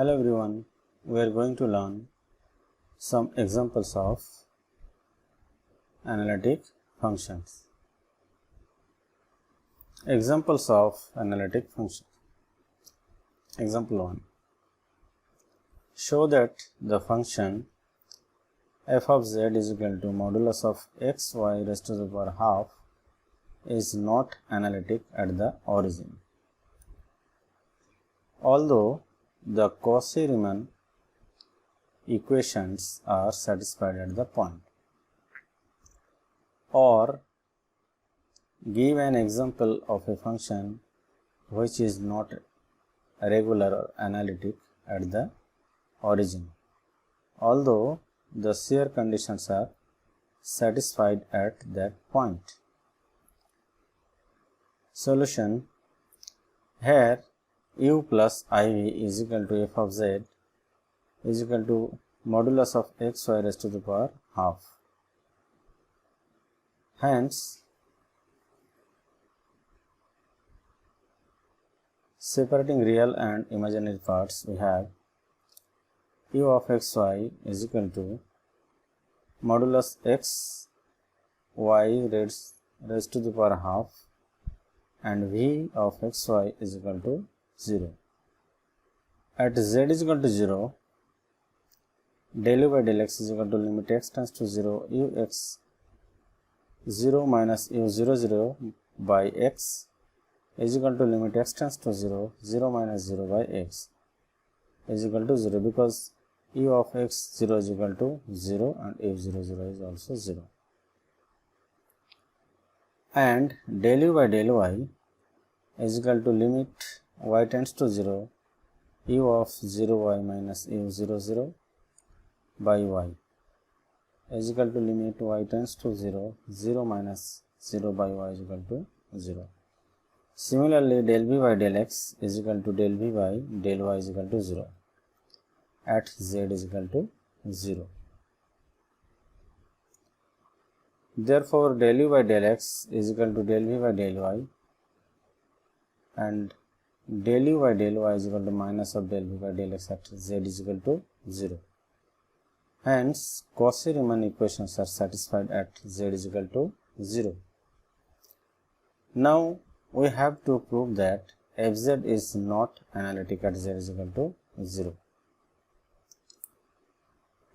Hello everyone, we are going to learn some examples of analytic functions. Examples of analytic functions. Example 1. Show that the function f of z is equal to modulus of x y raised to the power half is not analytic at the origin. Although the Cauchy-Riemann equations are satisfied at the point. Or give an example of a function which is not regular or analytic at the origin, although the shear conditions are satisfied at that point. Solution. Here u plus iv is equal to f of z is equal to modulus of x y raised to the power half. Hence, separating real and imaginary parts, we have u of x y is equal to modulus x y raised to the power half and v of x y is equal to 0. At z is equal to 0, del u by del x is equal to limit x tends to 0 u x 0 minus u 0 0 by x is equal to limit x tends to 0 0 minus 0 by x is equal to 0, because u of x 0 is equal to 0 and u 0 0 is also 0. And del u by del y is equal to limit y tends to 0 u of 0y minus u 0 0 by y is equal to limit y tends to 0 0 minus 0 by y is equal to 0. Similarly, del v by del x is equal to del v by del y is equal to 0 at z is equal to 0. Therefore, del u by del x is equal to del v by del y and del u by del y is equal to minus of del v by del x at z is equal to 0. Hence, Cauchy-Riemann equations are satisfied at z is equal to 0. Now, we have to prove that fz is not analytic at z is equal to 0.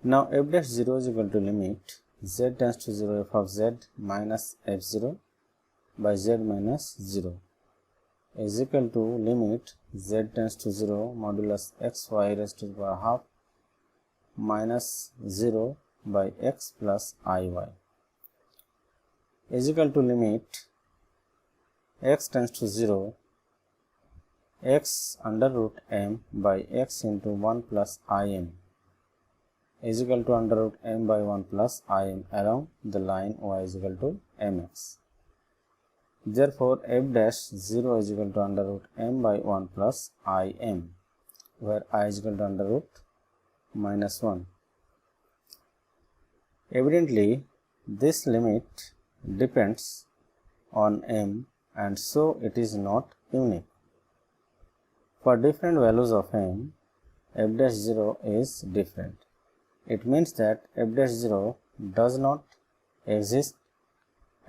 Now, f dash 0 is equal to limit z tends to 0 f of z minus f0 by z minus 0 is equal to limit z tends to 0 modulus x y raised to the power half minus 0 by x plus iy is equal to limit x tends to 0 x under root m by x into 1 plus im is equal to under root m by 1 plus im along the line y is equal to mx. Therefore, f dash 0 is equal to under root m by 1 plus im, where I is equal to under root minus 1. Evidently, this limit depends on m and so it is not unique. For different values of m, f dash 0 is different. It means that f dash 0 does not exist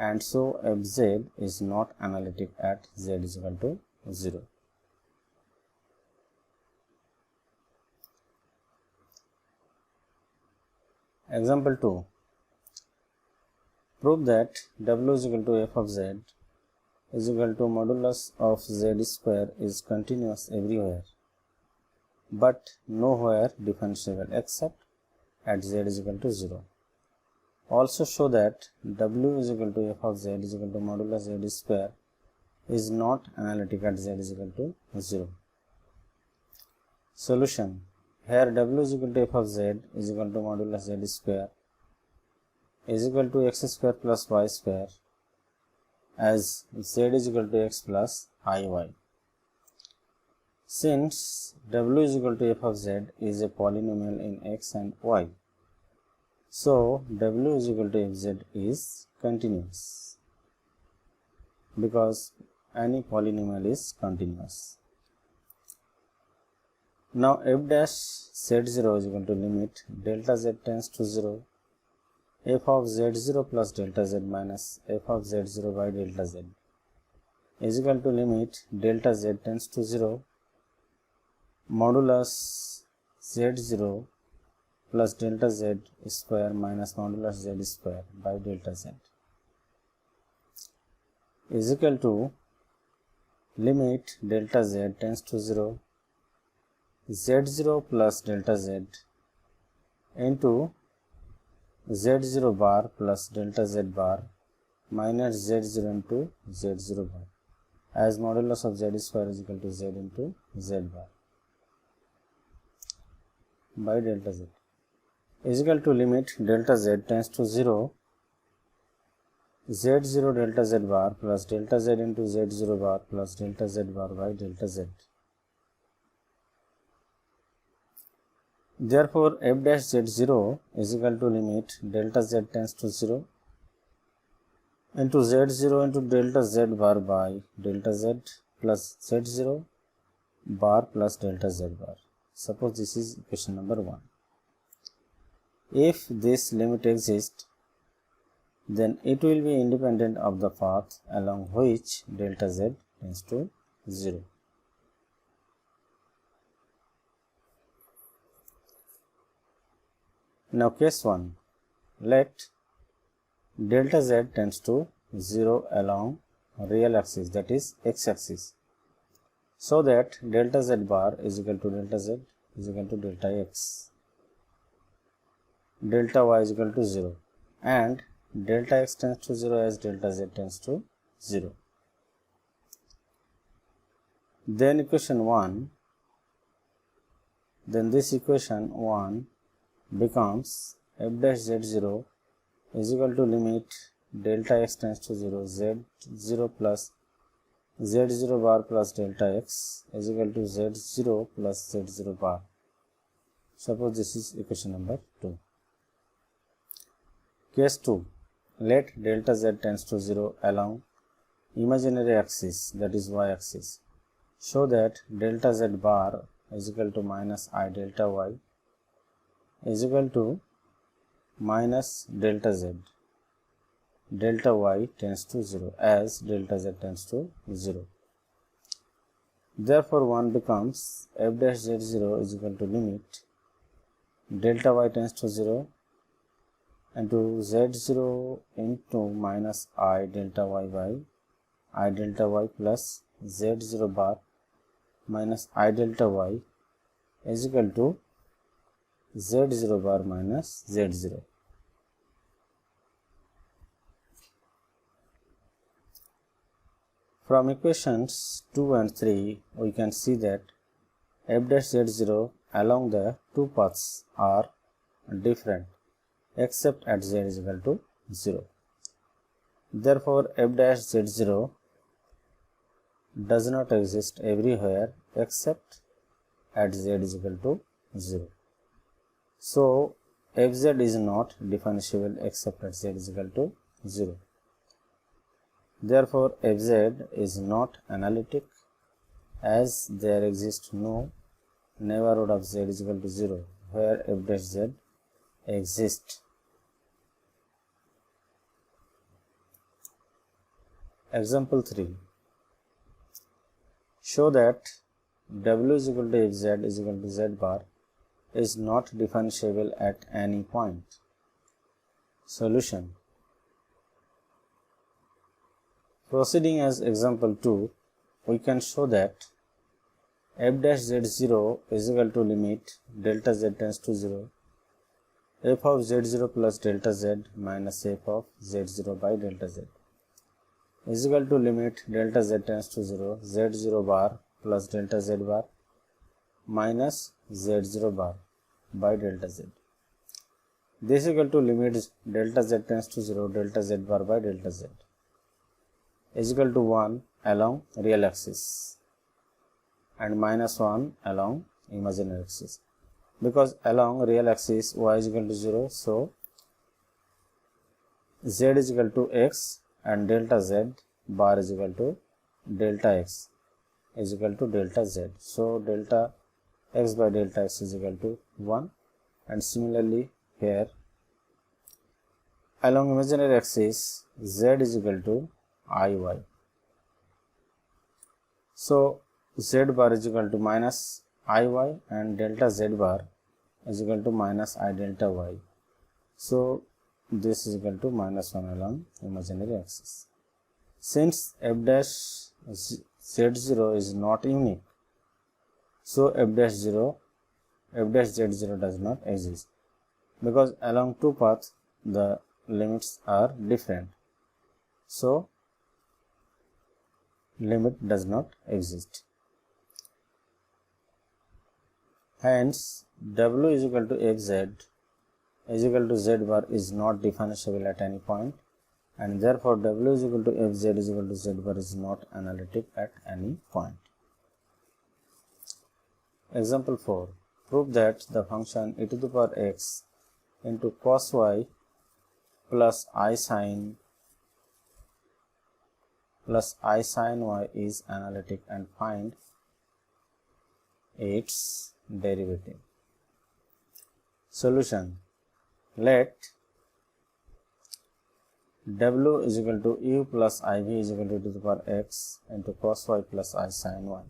and so fz is not analytic at z is equal to 0. Example 2. Prove that w is equal to f of z is equal to modulus of z square is continuous everywhere, but nowhere differentiable except at z is equal to 0. Also show that w is equal to f of z is equal to modulus z square is not analytic at z is equal to 0. Solution. Here w is equal to f of z is equal to modulus z square is equal to x square plus y square as z is equal to x plus iy. Since w is equal to f of z is a polynomial in x and y, so w is equal to fz is continuous because any polynomial is continuous. Now f dash z0 is equal to limit delta z tends to 0 f of z0 plus delta z minus f of z0 by delta z is equal to limit delta z tends to 0 modulus z0 plus delta z square minus modulus z square by delta z is equal to limit delta z tends to 0 z0 plus delta z into z0 bar plus delta z bar minus z0 into z0 bar, as modulus of z square is equal to z into z bar by delta z is equal to limit delta z tends to 0 z0 delta z bar plus delta z into z0 bar plus delta z bar by delta z. Therefore, f dash z0 is equal to limit delta z tends to 0 into z0 into delta z bar by delta z plus z0 bar plus delta z bar. Suppose this is equation number 1. If this limit exists, then it will be independent of the path along which delta z tends to 0. Now case 1, let delta z tends to 0 along real axis, that is x axis, so that delta z bar is equal to delta z is equal to delta x, delta y is equal to 0, and delta x tends to 0 as delta z tends to 0. Then equation 1, then this equation 1 becomes f dash z0 is equal to limit delta x tends to 0 z0 plus z0 bar plus delta x is equal to z0 plus z0 bar. Suppose this is equation number 2. Case 2, let delta z tends to 0 along imaginary axis, that is y axis, so that delta z bar is equal to minus I delta y is equal to minus delta z, delta y tends to 0 as delta z tends to 0. Therefore, 1 becomes f dash z0 is equal to limit delta y tends to 0 into z0 into minus I delta y by I delta y plus z0 bar minus I delta y is equal to z0 bar minus z0. From equations 2 and 3, we can see that f dash z0 along the two paths are different except at z is equal to 0. Therefore, f dash z0 does not exist everywhere except at z is equal to 0. So, fz is not differentiable except at z is equal to 0. Therefore, fz is not analytic as there exists no neighborhood of z is equal to 0 where f dash z exists. Example 3. Show that w is equal to fz is equal to z bar is not differentiable at any point. Solution. Proceeding as example 2, we can show that f dash z0 is equal to limit delta z tends to 0 f of z0 plus delta z minus f of z0 by delta z is equal to limit delta z tends to 0 z0 bar plus delta z bar minus z0 bar by delta z. This is equal to limit delta z tends to 0 delta z bar by delta z is equal to 1 along real axis and minus 1 along imaginary axis. Because along real axis y is equal to 0, so z is equal to x and delta z bar is equal to delta x is equal to delta z. So, delta x by delta x is equal to 1, and similarly here along imaginary axis z is equal to iy. So z bar is equal to minus iy and delta z bar is equal to minus I delta y. So this is equal to minus 1 along imaginary axis. Since f dash z0 is not unique, so f dash z0 does not exist, because along two paths the limits are different. So limit does not exist. Hence w is equal to fz is equal to z bar is not differentiable at any point, and therefore w is equal to fz is equal to z bar is not analytic at any point. Example 4. Prove that the function e to the power x into cos y plus I sin y is analytic, and find its derivative. Solution. Let w is equal to u plus iv is equal to e to the power x into cos y plus I sin y.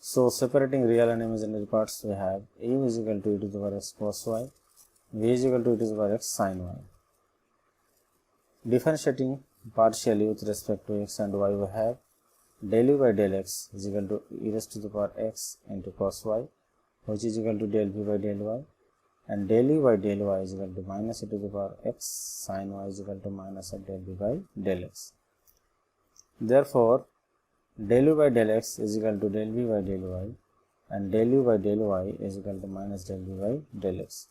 So separating real and imaginary parts, we have u is equal to e to the power x cos y, v is equal to e to the power x sin y. Differentiating partially with respect to x and y, we have del u by del x is equal to e raised to the power x into cos y, which is equal to del v by del y, and del u by del y is equal to minus e to the power x sin y is equal to minus of del v by del x. Therefore del u by del x is equal to del v by del y, and del u by del y is equal to minus del v by del x.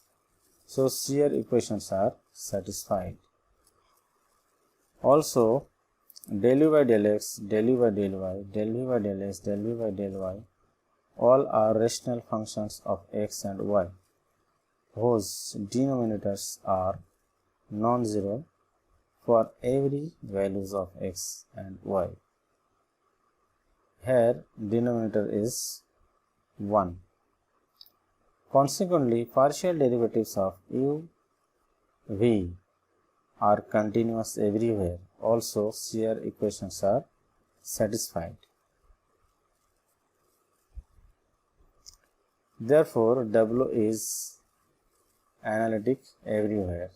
So here equations are satisfied. Also del u by del x, del u by del y, del v by del x, del v by del y all are rational functions of x and y whose denominators are non-zero for every values of x and y. Here denominator is 1. Consequently, partial derivatives of u, v are continuous everywhere. Also, here equations are satisfied. Therefore, w is analytic everywhere.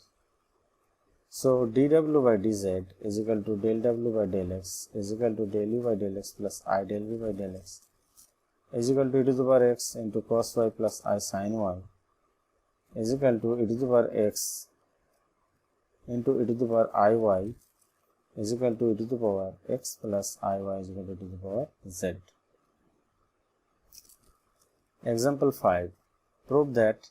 So dw by dz is equal to del w by del x is equal to del u by del x plus I del v by del x is equal to e to the power x into cos y plus I sin y is equal to e to the power x into e to the power iy is equal to e to the power x plus iy is equal to e to the power z. Example 5. Prove that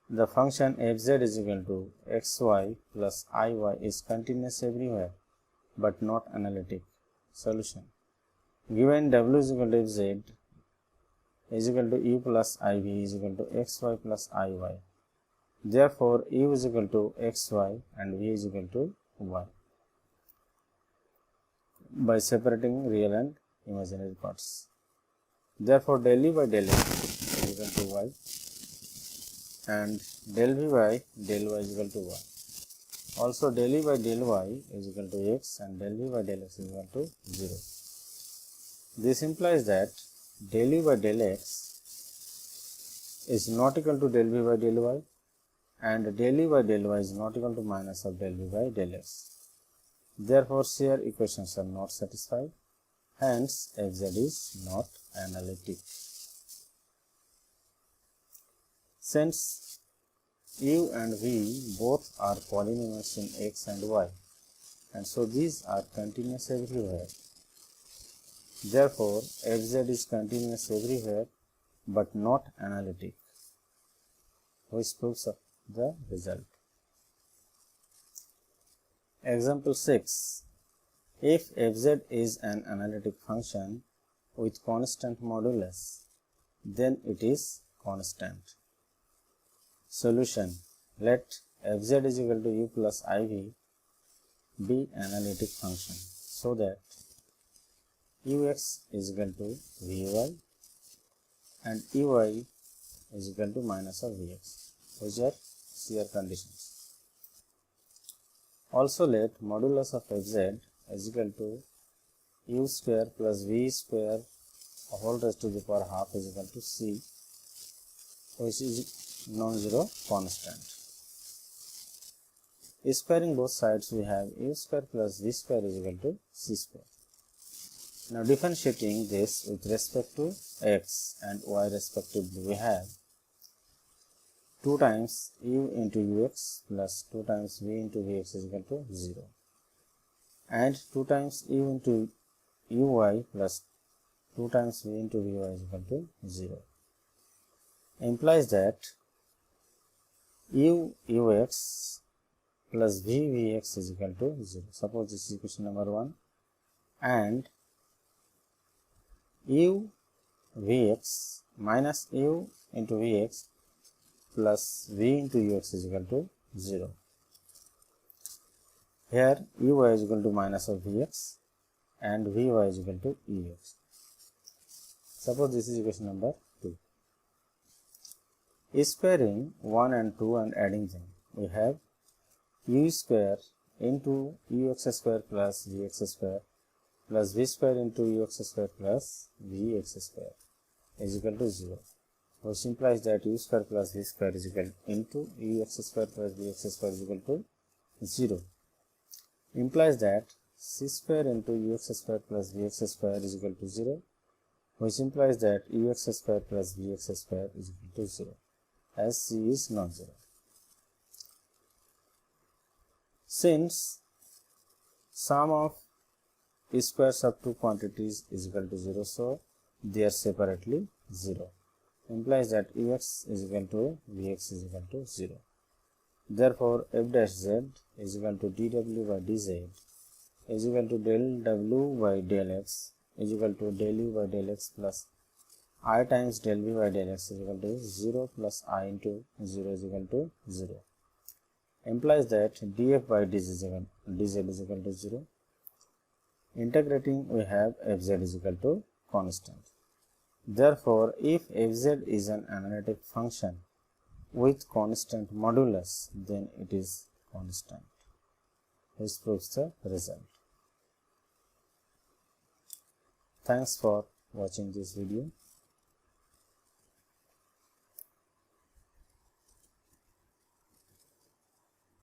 the function fz is equal to xy plus iy is continuous everywhere but not analytic. Solution. Given w is equal to fz is equal to u plus iv is equal to xy plus iy. Therefore, u is equal to xy and v is equal to y by separating real and imaginary parts. Therefore, del u by del x is equal to y and del v by del y is equal to y. Also, del u by del y is equal to x and del v by del x is equal to 0. This implies that del u by del x is not equal to del v by del y, and del u by del y is not equal to minus of del v by del x. Therefore, here equations are not satisfied. Hence, fz is not analytic. Since u and v both are polynomials in x and y, and so these are continuous everywhere. Therefore, fz is continuous everywhere but not analytic, which proves the result. Example 6. If fz is an analytic function with constant modulus, then it is constant. Solution. Let fz is equal to u plus iv be analytic function, so that ux is equal to vy and Ey is equal to minus of Vx, which are shear conditions. Also let modulus of Fz is equal to u square plus v square whole raised to the power half is equal to c, which is non-zero constant. Squaring both sides, we have u square plus v square is equal to c square. Now differentiating this with respect to x and y respectively, we have 2 times u into ux plus 2 times v into vx is equal to 0, and 2 times u into uy plus 2 times v into vy is equal to 0. Implies that ux plus vx is equal to 0. Suppose this is equation number 1, and vx minus u into vx plus v into ux is equal to 0. Here uy is equal to minus of vx and vy is equal to ux. Suppose this is equation number 2. Squaring 1 and 2 and adding them, we have u square into ux square plus vx square plus v square into ux square plus vx square is equal to 0, which implies that u square plus v square is equal into ux square plus vx square is equal to 0. Implies that c square into ux square plus vx square is equal to 0, which implies that ux square plus vx square is equal to 0, as c is non-zero. Since sum of squares of two quantities is equal to 0, so they are separately 0. Implies that ux is equal to vx is equal to 0. Therefore, f dash z is equal to dw by dz is equal to del w by del x is equal to del u by del x plus I times del v by del x is equal to 0 plus I into 0 is equal to 0. Implies that df by dz is equal to 0. Integrating, we have fz is equal to constant. Therefore, if fz is an analytic function with constant modulus, then it is constant. This proves the result. Thanks for watching this video.